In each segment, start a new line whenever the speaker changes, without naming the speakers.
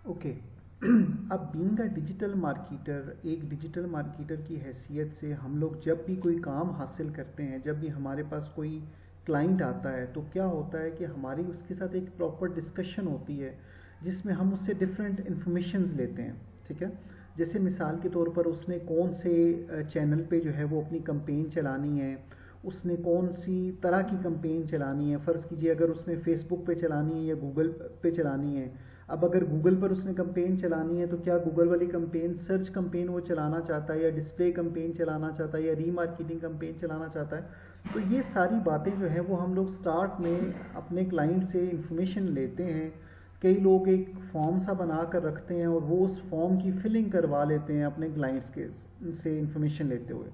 Okay. अब being a digital marketer, एक digital marketer की हैसियत से हम लोग जब भी कोई काम हासिल करते हैं, जब भी हमारे पास कोई क्लाइंट आता है, तो क्या होता है कि हमारी उसके साथ एक प्रॉपर डिस्कशन होती है जिसमें हम उससे डिफरेंट इन्फॉर्मेशंस लेते हैं। ठीक है, जैसे मिसाल के तौर पर उसने कौन से चैनल पे जो है वो अपनी कंपेन चलानी है, उसने कौन सी तरह की कंपेन चलानी है। फ़र्ज़ कीजिए अगर उसने फेसबुक पे चलानी है या गूगल पे चलानी है। अब अगर गूगल पर उसने कंपेन चलानी है तो क्या गूगल वाली कंपेन सर्च कंपेन वो चलाना चाहता है, या डिस्प्ले कंपेन चलाना चाहता है, या रीमार्केटिंग कंपेन चलाना चाहता है। तो ये सारी बातें जो है वो हम लोग स्टार्ट में अपने क्लाइंट से इंफॉर्मेशन लेते हैं। कई लोग एक फॉर्म सा बना कर रखते हैं और वो उस फॉर्म की फिलिंग करवा लेते हैं अपने क्लाइंट्स के से इंफॉर्मेशन लेते हुए।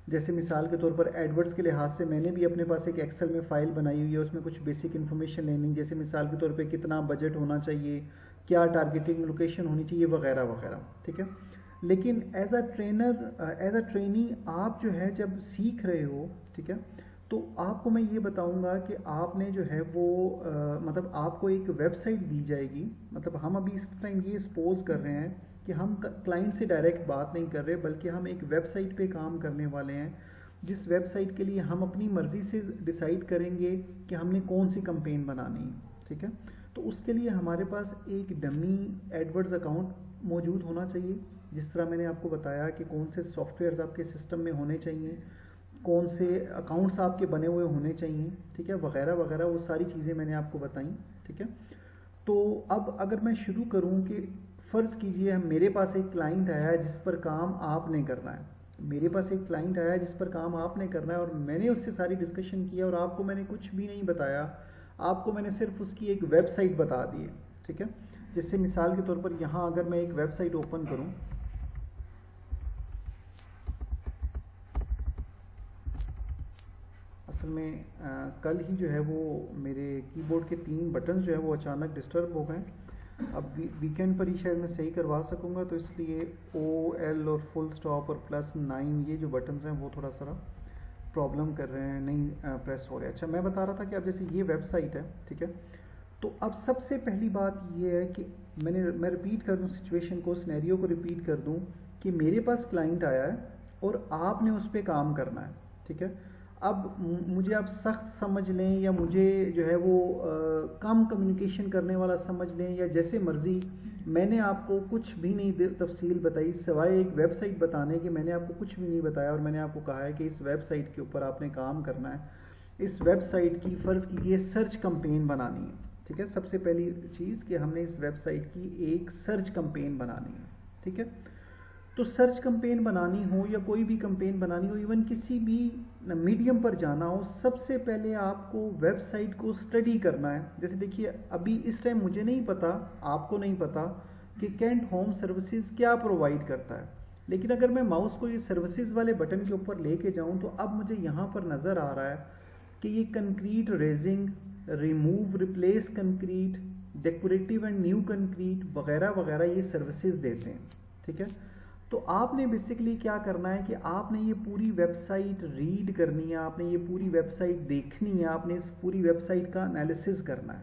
जैसे मिसाल के तौर पर एडवर्ड्स के लिहाज से मैंने भी अपने पास एक एक्सेल में फ़ाइल बनाई हुई है, उसमें कुछ बेसिक इन्फॉर्मेशन लेनी, जैसे मिसाल के तौर पे कितना बजट होना चाहिए, क्या टारगेटिंग लोकेशन होनी चाहिए, वगैरह वगैरह। ठीक है, लेकिन as a trainer, as a trainee आप जो है जब सीख रहे हो, ठीक है, तो आपको मैं ये बताऊंगा कि आपने जो है वो मतलब आपको एक वेबसाइट दी जाएगी। मतलब हम अभी इस टाइम ये सपोज कर रहे हैं कि हम क्लाइंट से डायरेक्ट बात नहीं कर रहे, बल्कि हम एक वेबसाइट पे काम करने वाले हैं, जिस वेबसाइट के लिए हम अपनी मर्ज़ी से डिसाइड करेंगे कि हमने कौन सी कंपेन बनानी है। ठीक है, तो उसके लिए हमारे पास एक डमी एडवर्ड्स अकाउंट मौजूद होना चाहिए। जिस तरह मैंने आपको बताया कि कौन से सॉफ्टवेयर्स आपके सिस्टम में होने चाहिए, कौन से अकाउंट्स आपके बने हुए होने चाहिए, ठीक है, वगैरह वगैरह, वो सारी चीज़ें मैंने आपको बताई। ठीक है, तो अब अगर मैं शुरू करूं कि फ़र्ज़ कीजिए मेरे पास एक क्लाइंट आया है जिस पर काम आपने करना है, मेरे पास एक क्लाइंट आया है जिस पर काम आपने करना है, और मैंने उससे सारी डिस्कशन किया और आपको मैंने कुछ भी नहीं बताया, आपको मैंने सिर्फ उसकी एक वेबसाइट बता दी है। ठीक है, जैसे मिसाल के तौर पर यहाँ अगर मैं एक वेबसाइट ओपन करूँ, असल में कल ही जो है वो मेरे कीबोर्ड के 3 बटन जो है वो अचानक डिस्टर्ब हो गए। अब वीकेंड पर ही शायद मैं सही करवा सकूंगा, तो इसलिए OL और फुल स्टॉप और +9 ये जो बटन्स हैं वो थोड़ा सा प्रॉब्लम कर रहे हैं, नहीं प्रेस हो रहे। अच्छा, मैं बता रहा था कि अब जैसे ये वेबसाइट है, ठीक है, तो अब सबसे पहली बात ये है कि मैं रिपीट कर दूँ सिचुएशन को, सिनेरियो को रिपीट कर दूँ कि मेरे पास क्लाइंट आया है और आपने उस पर काम करना है। ठीक है, अब मुझे आप सख्त समझ लें या मुझे जो है वो कम कम्युनिकेशन करने वाला समझ लें, या जैसे मर्ज़ी, मैंने आपको कुछ भी नहीं तफसील बताई सिवाय एक वेबसाइट बताने की। मैंने आपको कुछ भी नहीं बताया और मैंने आपको कहा है कि इस वेबसाइट के ऊपर आपने काम करना है। इस वेबसाइट की फ़र्ज़ कीजिए सर्च कंपेन बनानी है। ठीक है, सबसे पहली चीज़ कि हमने इस वेबसाइट की एक सर्च कंपेन बनानी है। ठीक है, तो सर्च कंपेन बनानी हो या कोई भी कंपेन बनानी हो, इवन किसी भी मीडियम पर जाना हो, सबसे पहले आपको वेबसाइट को स्टडी करना है। जैसे देखिए अभी इस टाइम मुझे नहीं पता, आपको नहीं पता कि कैंट होम सर्विसेज क्या प्रोवाइड करता है, लेकिन अगर मैं माउस को ये सर्विसेज वाले बटन के ऊपर लेके जाऊं तो अब मुझे यहाँ पर नज़र आ रहा है कि ये concrete raising, remove replace concrete, decorative and new concrete वगैरह वगैरह ये सर्विसेज देते हैं। ठीक है, तो आपने बेसिकली क्या करना है कि आपने ये पूरी वेबसाइट रीड करनी है, आपने ये पूरी वेबसाइट देखनी है, आपने इस पूरी वेबसाइट का एनालिसिस करना है।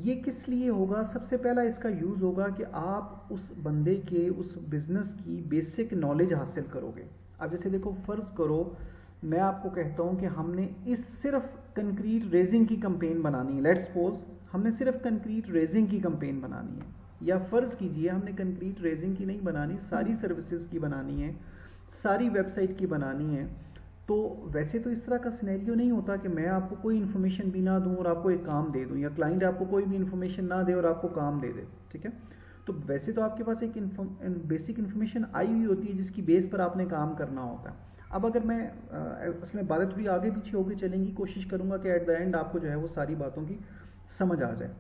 ये किस लिए होगा? सबसे पहला इसका यूज़ होगा कि आप उस बंदे के, उस बिज़नेस की बेसिक नॉलेज हासिल करोगे। अब जैसे देखो, फ़र्ज़ करो मैं आपको कहता हूँ कि हमने इस सिर्फ कंक्रीट रेजिंग की कंपेन बनानी है। लेट्स सपोज हमने सिर्फ कंक्रीट रेजिंग की कंपेन बनानी है, या फ़र्ज़ कीजिए हमने कंक्रीट रेजिंग की नहीं बनानी, सारी सर्विसेज की बनानी है, सारी वेबसाइट की बनानी है। तो वैसे तो इस तरह का सिनेरियो नहीं होता कि मैं आपको कोई इन्फॉर्मेशन भी ना दूं और आपको एक काम दे दूं, या क्लाइंट आपको कोई भी इन्फॉर्मेशन ना दे और आपको काम दे दे। ठीक है, तो वैसे तो आपके पास एक बेसिक इन्फॉर्मेशन आई हुई होती है जिसकी बेस पर आपने काम करना होता है। अब अगर मैं उसमें बातें थोड़ी आगे पीछे होकर चलेंगी, कोशिश करूँगा कि एट द एंड आपको जो है वो सारी बातों की समझ आ जाए।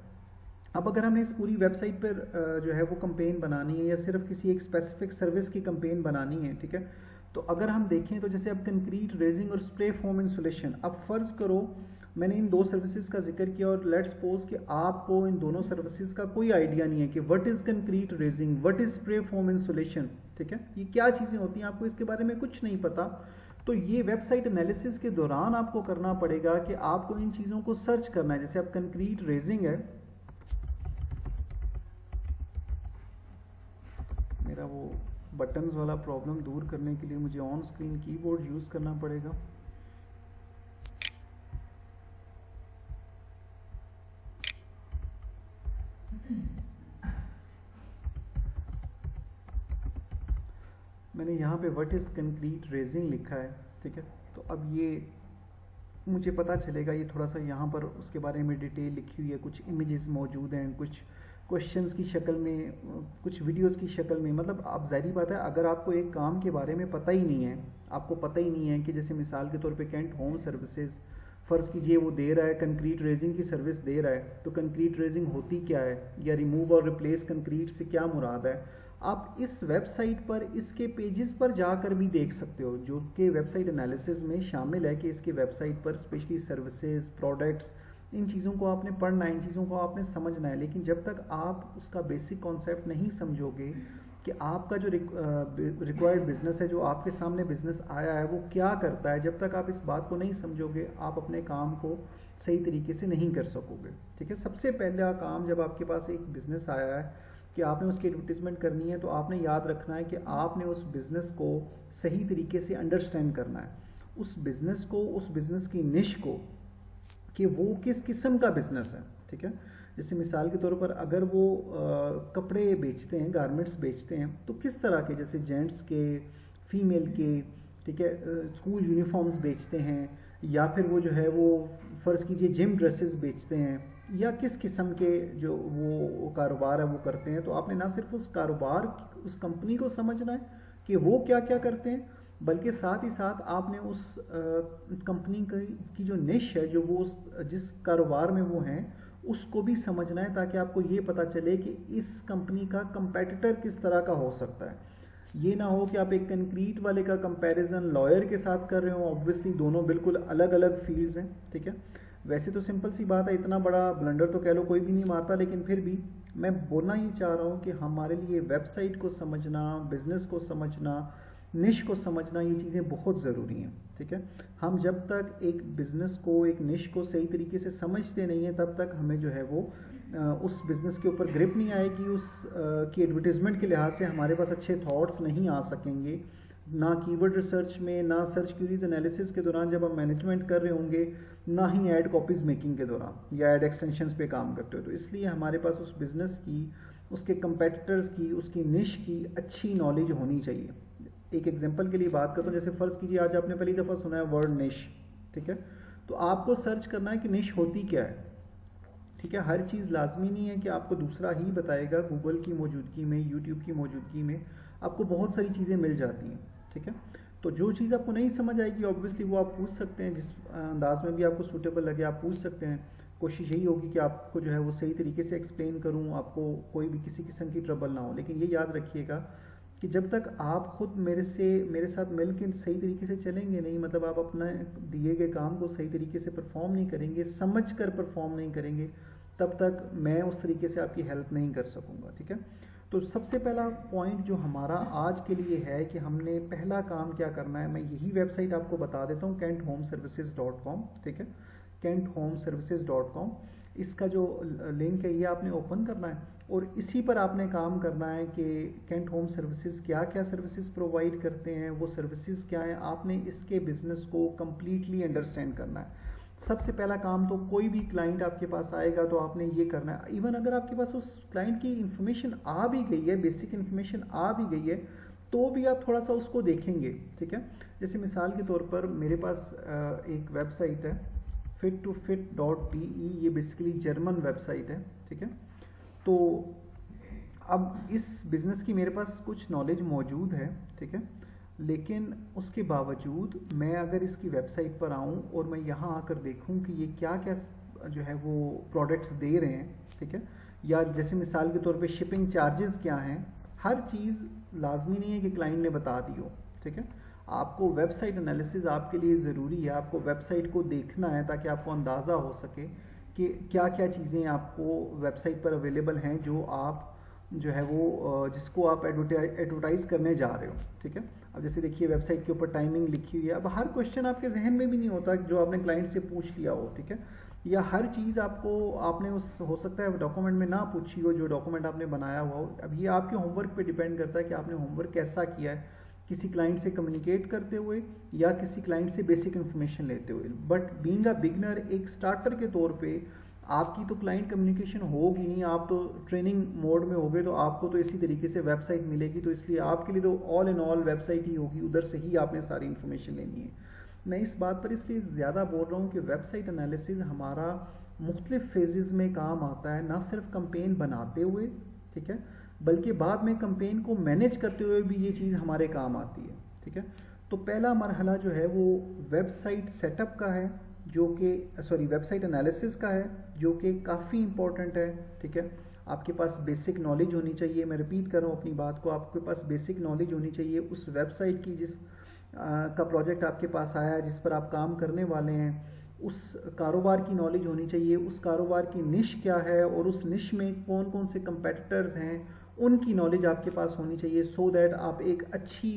अब अगर हमें इस पूरी वेबसाइट पर जो है वो कंपेन बनानी है, या सिर्फ किसी एक स्पेसिफिक सर्विस की कंपेन बनानी है, ठीक है, तो अगर हम देखें तो जैसे अब कंक्रीट रेजिंग और स्प्रे फोम इंसुलेशन, अब फ़र्ज़ करो मैंने इन 2 सर्विसेज का जिक्र किया और लेट्स सपोज कि आपको इन दोनों सर्विसेज का कोई आइडिया नहीं है कि what is concrete raising, what is spray foam insulation. ठीक है, ये क्या चीज़ें होती हैं, आपको इसके बारे में कुछ नहीं पता। तो ये वेबसाइट एनालिसिस के दौरान आपको करना पड़ेगा कि आपको इन चीज़ों को सर्च करना है। जैसे अब कंक्रीट रेजिंग है, मेरा वो बटन्स वाला प्रॉब्लम दूर करने के लिए मुझे ऑन स्क्रीन कीबोर्ड यूज़ करना पड़ेगा। मैंने यहाँ पे व्हाट इज़ कंक्रीट रेजिंग लिखा है, ठीक है। तो अब ये मुझे पता चलेगा, ये थोड़ा सा यहाँ पर उसके बारे में डिटेल लिखी हुई है, कुछ इमेजेस मौजूद हैं, कुछ क्वेश्चंस की शक्ल में, कुछ वीडियोस की शक्ल में। मतलब आप ज़ाहिर बात है, अगर आपको एक काम के बारे में पता ही नहीं है, आपको पता ही नहीं है कि जैसे मिसाल के तौर पे कैंट होम सर्विसेज फ़र्ज़ कीजिए वो दे रहा है कंक्रीट रेजिंग की सर्विस दे रहा है, तो कंक्रीट रेजिंग होती क्या है या रिमूव और रिप्लेस कंक्रीट से क्या मुराद है, आप इस वेबसाइट पर इसके पेजेस पर जाकर भी देख सकते हो, जो कि वेबसाइट एनालिसिस में शामिल है कि इसके वेबसाइट पर स्पेशली सर्विसेज, प्रोडक्ट्स, इन चीज़ों को आपने पढ़ना है, इन चीज़ों को आपने समझना है। लेकिन जब तक आप उसका बेसिक कॉन्सेप्ट नहीं समझोगे कि आपका जो रिक्वायर्ड बिजनेस है, जो आपके सामने बिजनेस आया है, वो क्या करता है, जब तक आप इस बात को नहीं समझोगे आप अपने काम को सही तरीके से नहीं कर सकोगे, ठीक है। सबसे पहला काम, जब आपके पास एक बिज़नेस आया है कि आपने उसकी एडवर्टीजमेंट करनी है, तो आपने याद रखना है कि आपने उस बिज़नेस को सही तरीके से अंडरस्टैंड करना है, उस बिज़नेस को, उस बिज़नेस की निश को, कि वो किस किस्म का बिज़नेस है, ठीक है। जैसे मिसाल के तौर पर अगर वो कपड़े बेचते हैं, गारमेंट्स बेचते हैं, तो किस तरह के, जैसे जेंट्स के, फीमेल के, ठीक है, स्कूल यूनिफॉर्म्स बेचते हैं, या फिर वो जो है वो फ़र्ज़ कीजिए जिम ड्रेसेस बेचते हैं, या किस किस्म के जो वो कारोबार है वो करते हैं। तो आपने ना सिर्फ उस कारोबार, उस कंपनी को समझना है कि वो क्या क्या करते हैं, बल्कि साथ ही साथ आपने उस कंपनी की जो निश है, जो वो जिस कारोबार में वो हैं, उसको भी समझना है, ताकि आपको ये पता चले कि इस कंपनी का कंपेटिटर किस तरह का हो सकता है। ये ना हो कि आप एक कंक्रीट वाले का कंपैरिजन लॉयर के साथ कर रहे हो, ऑब्वियसली दोनों बिल्कुल अलग अलग फील्ड्स हैं, ठीक है। वैसे तो सिंपल सी बात है, इतना बड़ा ब्लंडर तो कह लो कोई भी नहीं मारता, लेकिन फिर भी मैं बोलना ही चाह रहा हूँ कि हमारे लिए वेबसाइट को समझना, बिजनेस को समझना, निश को समझना, ये चीज़ें बहुत ज़रूरी हैं, ठीक है। हम जब तक एक बिज़नेस को, एक निश को सही तरीके से समझते नहीं हैं, तब तक हमें जो है वो उस बिज़नेस के ऊपर ग्रिप नहीं आएगी, उस की एडवर्टीजमेंट के लिहाज से हमारे पास अच्छे थॉट्स नहीं आ सकेंगे, ना कीवर्ड रिसर्च में, ना सर्च क्यूरीज एनालिसिस के दौरान जब हम मैनेजमेंट कर रहे होंगे, ना ही ऐड कॉपीज़ मेकिंग के दौरान या ऐड एक्सटेंशंस पे काम करते हो। तो इसलिए हमारे पास उस बिज़नेस की, उसके कंपेटिटर्स की, उसकी निश की अच्छी नॉलेज होनी चाहिए। एक एग्जांपल के लिए बात करता हूँ, जैसे फ़र्ज़ कीजिए आज आपने पहली दफ़ा सुना है वर्ड निश, ठीक है। तो आपको सर्च करना है कि निश होती क्या है, ठीक है। हर चीज़ लाजमी नहीं है कि आपको दूसरा ही बताएगा। गूगल की मौजूदगी में, यूट्यूब की मौजूदगी में आपको बहुत सारी चीज़ें मिल जाती हैं, ठीक है। तो जो चीज़ आपको नहीं समझ आएगी, ऑब्वियसली वो आप पूछ सकते हैं, जिस अंदाज में भी आपको सूटेबल लगे आप पूछ सकते हैं। कोशिश यही होगी कि आपको जो है वो सही तरीके से एक्सप्लेन करूँ, आपको कोई भी किसी किस्म की ट्रबल ना हो। लेकिन ये याद रखिएगा कि जब तक आप खुद मेरे साथ मिल के सही तरीके से चलेंगे नहीं, मतलब आप अपना दिए गए काम को सही तरीके से परफॉर्म नहीं करेंगे, समझ कर परफॉर्म नहीं करेंगे, तब तक मैं उस तरीके से आपकी हेल्प नहीं कर सकूँगा, ठीक है। तो सबसे पहला पॉइंट जो हमारा आज के लिए है कि हमने पहला काम क्या करना है, मैं यही वेबसाइट आपको बता देता हूँ, kenthomservices.com, ठीक है, kenthomservices.com। इसका जो लिंक है ये आपने ओपन करना है और इसी पर आपने काम करना है कि कैंट होम सर्विसेज क्या क्या सर्विसेज प्रोवाइड करते हैं, वो सर्विसेज क्या हैं, आपने इसके बिजनेस को कम्प्लीटली अंडरस्टैंड करना है। सबसे पहला काम तो कोई भी क्लाइंट आपके पास आएगा तो आपने ये करना है, इवन अगर आपके पास उस क्लाइंट की इन्फॉर्मेशन आ भी गई है, बेसिक इन्फॉर्मेशन आ भी गई है, तो भी आप थोड़ा सा उसको देखेंगे, ठीक है। जैसे मिसाल के तौर पर मेरे पास एक वेबसाइट है fit2fit.de, ये बेसिकली जर्मन वेबसाइट है, ठीक है। तो अब इस बिज़नेस की मेरे पास कुछ नॉलेज मौजूद है, ठीक है, लेकिन उसके बावजूद मैं अगर इसकी वेबसाइट पर आऊँ और मैं यहाँ आकर देखूँ कि ये क्या क्या जो है वो प्रोडक्ट्स दे रहे हैं, ठीक है, या जैसे मिसाल के तौर पे शिपिंग चार्जेस क्या हैं, हर चीज़ लाजमी नहीं है कि क्लाइंट ने बता दी हो, ठीक है। आपको वेबसाइट एनालिसिस आपके लिए ज़रूरी है, आपको वेबसाइट को देखना है ताकि आपको अंदाज़ा हो सके कि क्या क्या चीज़ें आपको वेबसाइट पर अवेलेबल हैं जो आप जो है वो जिसको आप एडवर्टाइज़ करने जा रहे हो, ठीक है। अब जैसे देखिए वेबसाइट के ऊपर टाइमिंग लिखी हुई है, अब हर क्वेश्चन आपके जहन में भी नहीं होता जो आपने क्लाइंट से पूछ लिया हो, ठीक है। या हर चीज़ आपने उस हो सकता है डॉक्यूमेंट में ना पूछी हो जो डॉक्यूमेंट आपने बनाया हुआ हो। अब ये आपके होमवर्क पे डिपेंड करता है कि आपने होमवर्क कैसा किया है, किसी क्लाइंट से कम्युनिकेट करते हुए या किसी क्लाइंट से बेसिक इन्फॉर्मेशन लेते हुए। बट बीइंग अ बिगनर, एक स्टार्टर के तौर पे आपकी तो क्लाइंट कम्युनिकेशन होगी नहीं, आप तो ट्रेनिंग मोड में होगे, तो आपको तो इसी तरीके से वेबसाइट मिलेगी, तो इसलिए आपके लिए तो ऑल इन ऑल वेबसाइट ही होगी, उधर से ही आपने सारी इन्फॉर्मेशन लेनी है। मैं इस बात पर इसलिए ज़्यादा बोल रहा हूँ कि वेबसाइट एनालिसिस हमारा मुख्तलिफ फेजेस में काम आता है, ना सिर्फ कंपेन बनाते हुए, ठीक है, बल्कि बाद में कंपेन को मैनेज करते हुए भी ये चीज़ हमारे काम आती है, ठीक है। तो पहला मरहला जो है वो वेबसाइट सेटअप का है, जो कि वेबसाइट एनालिसिस का है, जो कि काफ़ी इंपॉर्टेंट है, ठीक है। आपके पास बेसिक नॉलेज होनी चाहिए, मैं रिपीट कर रहा हूँ अपनी बात को, आपके पास बेसिक नॉलेज होनी चाहिए उस वेबसाइट की जिस का प्रोजेक्ट आपके पास आया है, जिस पर आप काम करने वाले हैं, उस कारोबार की नॉलेज होनी चाहिए, उस कारोबार की निश क्या है और उस निश में कौन कौन से कंपेटिटर्स हैं, उनकी नॉलेज आपके पास होनी चाहिए, सो दैट आप एक अच्छी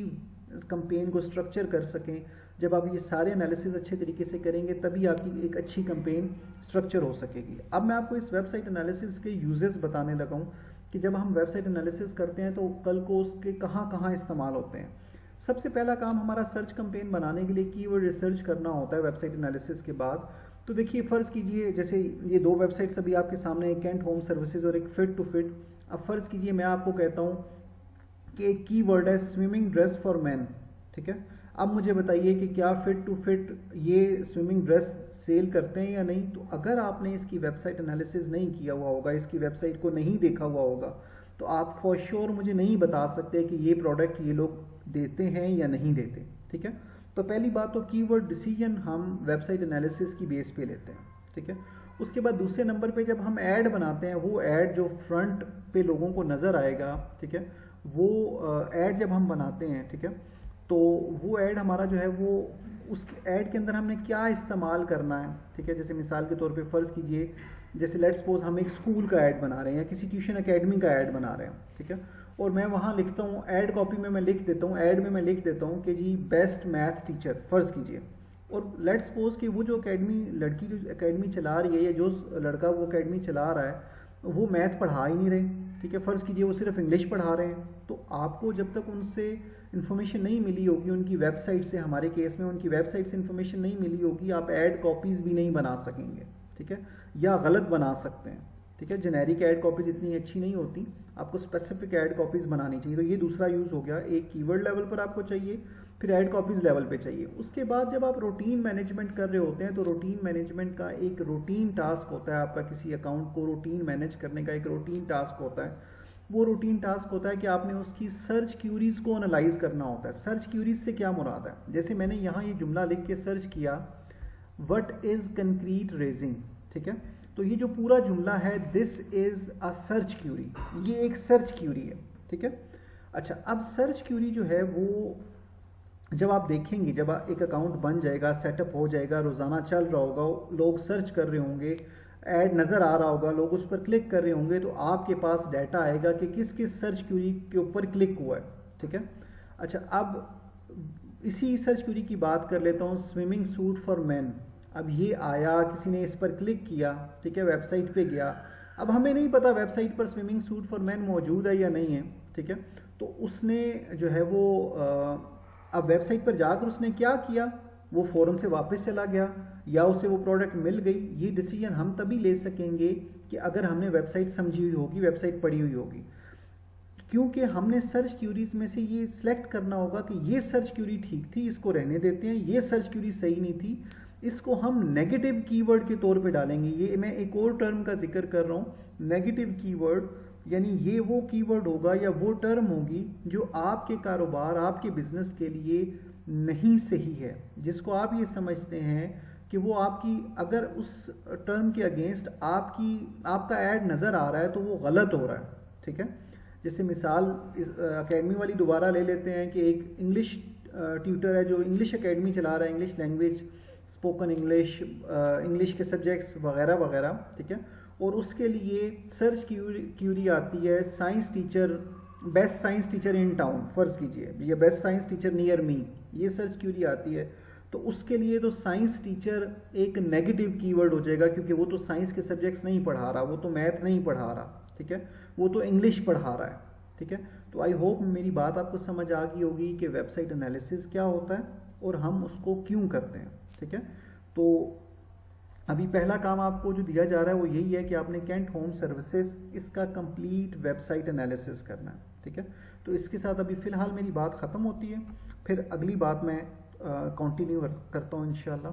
कंपेन को स्ट्रक्चर कर सकें। जब आप ये सारे एनालिसिस अच्छे तरीके से करेंगे तभी आपकी एक अच्छी कंपेन स्ट्रक्चर हो सकेगी। अब मैं आपको इस वेबसाइट एनालिसिस के यूजेस बताने लगा हूँ कि जब हम वेबसाइट एनालिसिस करते हैं तो कल को उसके कहाँ कहाँ इस्तेमाल होते हैं। सबसे पहला काम हमारा सर्च कंपेन बनाने के लिए कीवर्ड रिसर्च करना होता है वेबसाइट एनालिसिस के बाद। तो देखिए फ़र्ज़ कीजिए जैसे ये दो वेबसाइट्स अभी आपके सामने, एक कैंट होम सर्विसेज और एक फिट टू फिट। अब फ़र्ज़ कीजिए मैं आपको कहता हूँ कि एक कीवर्ड है स्विमिंग ड्रेस फॉर मैन, ठीक है। अब मुझे बताइए कि क्या फिट टू फिट ये स्विमिंग ड्रेस सेल करते हैं या नहीं। तो अगर आपने इसकी वेबसाइट एनालिसिस नहीं किया हुआ होगा, इसकी वेबसाइट को नहीं देखा हुआ होगा, तो आप फॉर श्योर मुझे नहीं बता सकते कि ये प्रोडक्ट ये लोग देते हैं या नहीं देते, ठीक है। तो पहली बात तो कीवर्ड डिसीजन हम वेबसाइट एनालिसिस की बेस पे लेते हैं, ठीक है। उसके बाद दूसरे नंबर पे जब हम ऐड बनाते हैं, वो ऐड जो फ्रंट पे लोगों को नज़र आएगा, ठीक है, वो ऐड जब हम बनाते हैं, ठीक है, तो वो ऐड हमारा जो है वो उस ऐड के अंदर हमने क्या इस्तेमाल करना है, ठीक है। जैसे मिसाल के तौर पे फ़र्ज़ कीजिए जैसे लेट्स सपोज हम एक स्कूल का ऐड बना रहे हैं या किसी ट्यूशन एकेडमी का ऐड बना रहे हैं, ठीक है, और मैं वहाँ लिखता हूँ ऐड कॉपी में मैं लिख देता हूँ, ऐड में मैं लिख देता हूँ कि जी बेस्ट मैथ टीचर फ़र्ज़ कीजिए, और लेट्स सपोज कि वो जो लड़की जो एकेडमी चला रही है या जो लड़का वो एकेडमी चला रहा है वो मैथ पढ़ा ही नहीं रहे, ठीक है, फ़र्ज़ कीजिए वो सिर्फ इंग्लिश पढ़ा रहे हैं। तो आपको जब तक उनसे इन्फॉर्मेशन नहीं मिली होगी, उनकी वेबसाइट से, हमारे केस में उनकी वेबसाइट से इन्फॉर्मेशन नहीं मिली होगी, आप ऐड कॉपीज़ भी नहीं बना सकेंगे, ठीक है, या गलत बना सकते हैं, ठीक है। जेनेरिक ऐड कॉपीज़ इतनी अच्छी नहीं होती, आपको स्पेसिफिक ऐड कॉपीज़ बनानी चाहिए। तो ये दूसरा यूज़ हो गया, एक कीवर्ड लेवल पर आपको चाहिए, फिर ऐड कॉपीज़ लेवल पे चाहिए। उसके बाद जब आप रूटीन मैनेजमेंट कर रहे होते हैं तो रूटीन मैनेजमेंट का एक रूटीन टास्क होता है, आपका किसी अकाउंट को रूटीन मैनेज करने का एक रूटीन टास्क होता है। वो रूटीन टास्क होता है कि आपने उसकी सर्च क्यूरीज़ को एनालाइज करना होता है। सर्च क्यूरीज से क्या मुराद है, जैसे मैंने यहाँ ये जुमला लिख के सर्च किया, व्हाट इज़ कंक्रीट रेजिंग, ठीक है, तो ये जो पूरा जुमला है this is a search query, ये एक सर्च क्यूरी है, ठीक है। अच्छा, अब सर्च क्यूरी जो है वो जब आप देखेंगे, जब एक अकाउंट बन जाएगा, सेटअप हो जाएगा, रोज़ाना चल रहा होगा, लोग सर्च कर रहे होंगे, ऐड नज़र आ रहा होगा, लोग उस पर क्लिक कर रहे होंगे, तो आपके पास डाटा आएगा कि किस किस सर्च क्यूरी के ऊपर क्लिक हुआ है, ठीक है। अच्छा, अब इसी सर्च क्यूरी की बात कर लेता हूँ, स्विमिंग सूट फॉर मैन। अब ये आया, किसी ने इस पर क्लिक किया, ठीक है, वेबसाइट पे गया, अब हमें नहीं पता वेबसाइट पर स्विमिंग सूट फॉर मैन मौजूद है या नहीं है, ठीक है। तो उसने जो है वो अब वेबसाइट पर जाकर उसने क्या किया, वो फ़ौरन से वापस चला गया या उसे वो प्रोडक्ट मिल गई। ये डिसीजन हम तभी ले सकेंगे कि अगर हमने वेबसाइट समझी हुई होगी, वेबसाइट पढ़ी हुई होगी, क्योंकि हमने सर्च क्यूरीज में से ये सिलेक्ट करना होगा कि ये सर्च क्यूरी ठीक थी, इसको रहने देते हैं, ये सर्च क्यूरी सही नहीं थी, इसको हम नेगेटिव कीवर्ड के तौर पे डालेंगे। ये मैं एक और टर्म का जिक्र कर रहा हूँ, नेगेटिव कीवर्ड, यानी ये वो कीवर्ड होगा या वो टर्म होगी जो आपके कारोबार, आपके बिजनेस के लिए नहीं सही है, जिसको आप ये समझते हैं कि वो आपकी, अगर उस टर्म के अगेंस्ट आपका ऐड नज़र आ रहा है तो वो गलत हो रहा है, ठीक है। जैसे मिसाल एकेडमी वाली दोबारा ले लेते हैं कि एक इंग्लिश ट्यूटर है जो इंग्लिश एकेडमी चला रहा है, English language, spoken English, English के सब्जेक्ट्स वगैरह वगैरह, ठीक है, और उसके लिए सर्च क्यूरी आती है science teacher, best science teacher in town फ़र्ज़ कीजिए, या best science teacher near me, ये सर्च क्यूरी आती है। तो उसके लिए तो साइंस टीचर एक नेगेटिव कीवर्ड हो जाएगा, क्योंकि वो तो साइंस के सब्जेक्ट्स नहीं पढ़ा रहा, वो तो मैथ नहीं पढ़ा रहा, ठीक है, वो तो इंग्लिश पढ़ा रहा है, ठीक है। तो आई होप मेरी बात आपको समझ आ गई होगी कि वेबसाइट एनालिसिस क्या होता है और हम उसको क्यों करते हैं, ठीक है। तो अभी पहला काम आपको जो दिया जा रहा है वो यही है कि आपने कैंट होम सर्विसेज इसका कंप्लीट वेबसाइट एनालिसिस करना है, ठीक है। तो इसके साथ अभी फ़िलहाल मेरी बात ख़त्म होती है, फिर अगली बात मैं कंटिन्यू करता हूँ इंशाल्लाह।